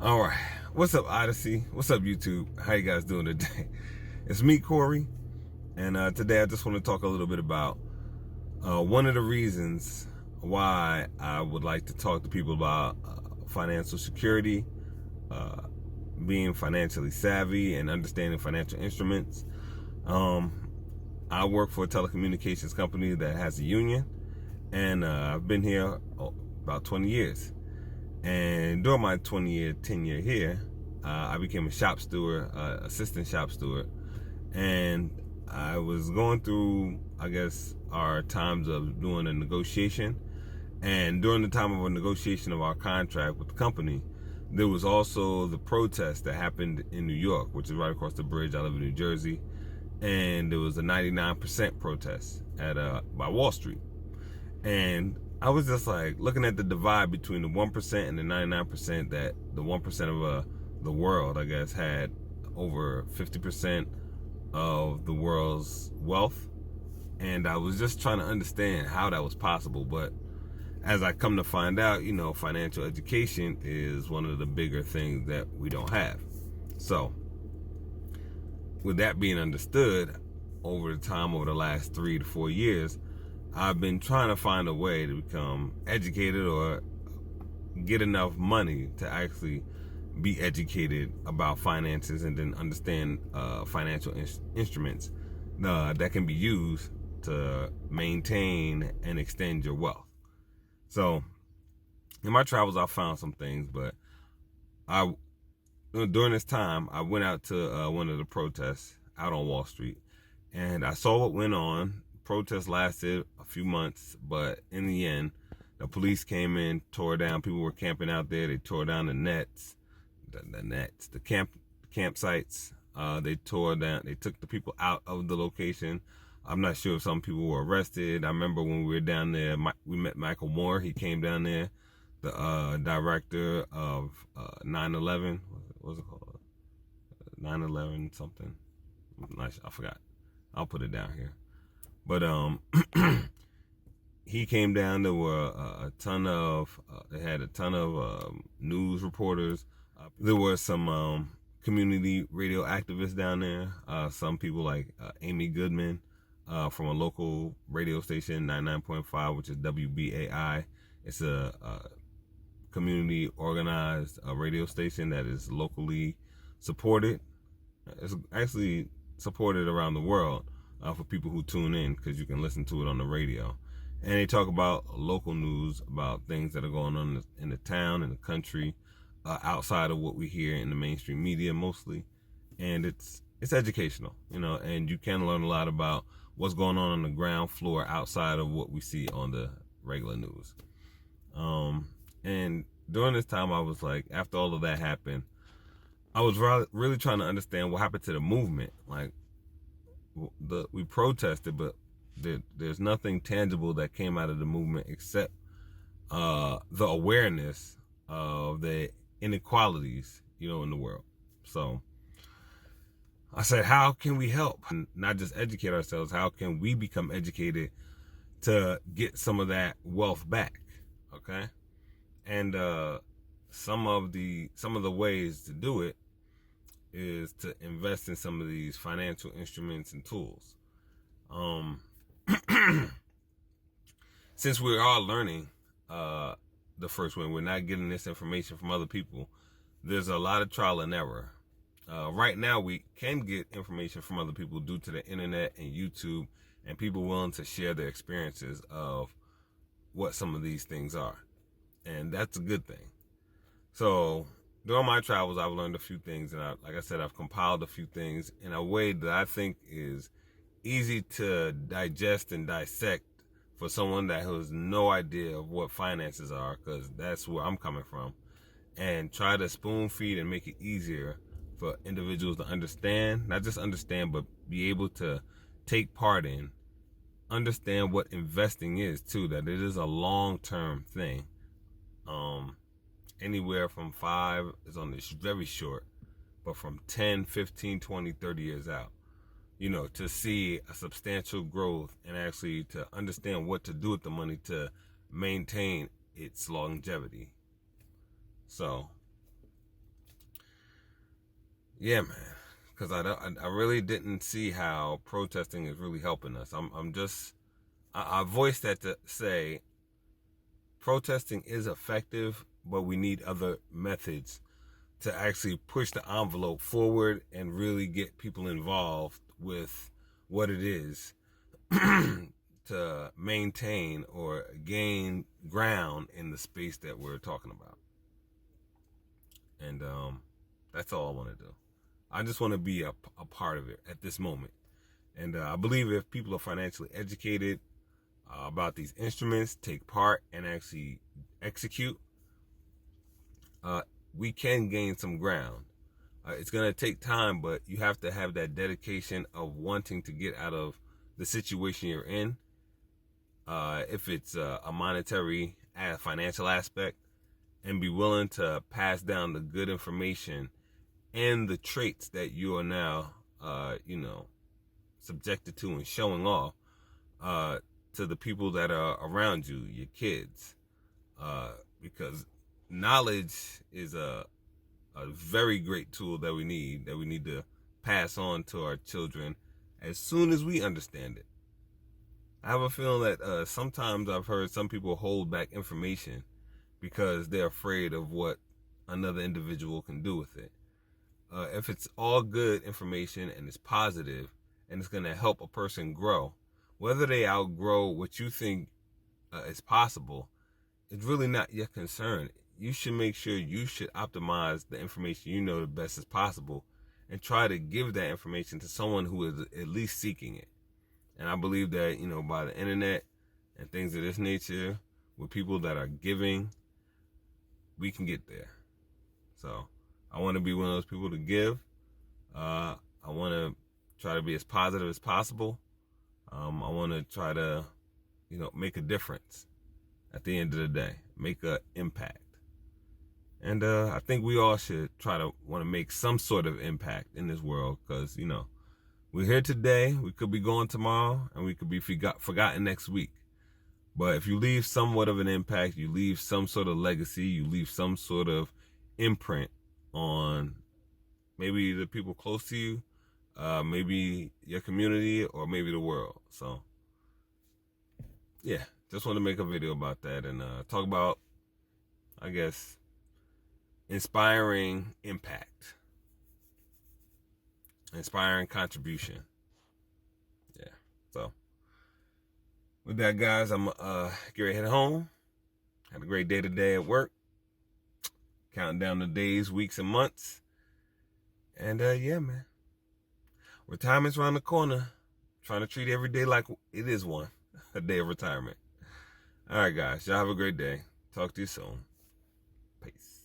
All right, what's up, Odyssey? What's up, YouTube? How you guys doing today? It's me, Corey, and today I just want to talk a little bit about one of the reasons why I would like to talk to people about financial security, uh, being financially savvy, and understanding financial instruments. I work for a telecommunications company that has a union, and I've been here about 20 years. And during my 20-year tenure here, I became a shop steward, assistant shop steward. And I was going through, I guess, our times of doing a negotiation. And during the time of a negotiation of our contract with the company, there was also the protest that happened in New York, which is right across the bridge. I live in New Jersey. And there was a 99% protest at by Wall Street. And I was just like looking at the divide between the 1% and the 99%, that the 1% of the world, I guess, had over 50% of the world's wealth. And I was just trying to understand how that was possible. But as I come to find out, financial education is one of the bigger things that we don't have. So with that being understood, over the last 3 to 4 years, I've been trying to find a way to become educated or get enough money to actually be educated about finances and then understand financial instruments that can be used to maintain and extend your wealth. So in my travels, I found some things, but during this time, I went out to one of the protests out on Wall Street, and I saw what went on. Protest lasted a few months, but in the end, the police came in, tore down. People were camping out there. They tore down the campsites. They tore down. They took the people out of the location. I'm not sure if some people were arrested. I remember when we were down there, we met Michael Moore. He came down there, the director of 9/11. What was it called? 9/11 something. I forgot. I'll put it down here. But he came down. There were they had a ton of news reporters. There were some community radio activists down there. Some people like Amy Goodman from a local radio station, 99.5, which is WBAI. It's a community organized radio station that is locally supported. It's actually supported around the world. For people who tune in, because you can listen to it on the radio. And they talk about local news, about things that are going on in the town, in the country, outside of what we hear in the mainstream media mostly. And it's educational, and you can learn a lot about what's going on the ground floor outside of what we see on the regular news. And during this time, I was like, after all of that happened, I was really trying to understand what happened to the movement. Like, we protested, but there's nothing tangible that came out of the movement except the awareness of the inequalities, in the world. So I said, how can we help? And not just educate ourselves, how can we become educated to get some of that wealth back? Okay. And some of the ways to do it is to invest in some of these financial instruments and tools. Since we're all learning the first way, we're not getting this information from other people, there's a lot of trial and error. Right now, we can get information from other people due to the internet and YouTube, and people willing to share their experiences of what some of these things are. And that's a good thing. So during my travels, I've learned a few things, and like I said, I've compiled a few things in a way that I think is easy to digest and dissect for someone that has no idea of what finances are, because that's where I'm coming from, and try to spoon feed and make it easier for individuals to understand, not just understand, but be able to take part in, understand what investing is too, that it is a long-term thing. Anywhere from 5 is on this very short, but from 10, 15, 20, 30 years out, to see a substantial growth and actually to understand what to do with the money to maintain its longevity. So yeah, man, because I really didn't see how protesting is really helping us. I voiced that to say protesting is effective, but we need other methods to actually push the envelope forward and really get people involved with what it is to maintain or gain ground in the space that we're talking about. And that's all I want to do. I just want to be a part of it at this moment. And I believe if people are financially educated about these instruments, take part, and actually execute, we can gain some ground. It's going to take time, but you have to have that dedication of wanting to get out of the situation you're in. If it's a monetary, financial aspect, and be willing to pass down the good information and the traits that you are now, subjected to and showing off to the people that are around you, your kids, because knowledge is a very great tool that we need to pass on to our children as soon as we understand it. I have a feeling that sometimes I've heard some people hold back information because they're afraid of what another individual can do with it. If it's all good information and it's positive and it's going to help a person grow, whether they outgrow what you think is possible, it's really not your concern. You should make sure you should optimize the information you know the best as possible and try to give that information to someone who is at least seeking it. And I believe that, by the internet and things of this nature, with people that are giving, we can get there. So I want to be one of those people to give. I want to try to be as positive as possible. I want to try to, make a difference at the end of the day, make an impact. And I think we all should try to want to make some sort of impact in this world because, we're here today, we could be gone tomorrow, and we could be forgotten next week. But if you leave somewhat of an impact, you leave some sort of legacy, you leave some sort of imprint on maybe the people close to you, maybe your community, or maybe the world. So, yeah, just want to make a video about that and talk about, I guess, inspiring impact, inspiring contribution. Yeah. So with that, guys, I'm get ready to head home. Had a great day today at work. Counting down the days, weeks, and months. And yeah, man. Retirement's around the corner. Trying to treat every day like it is one. A day of retirement. All right, guys. Y'all have a great day. Talk to you soon. Peace.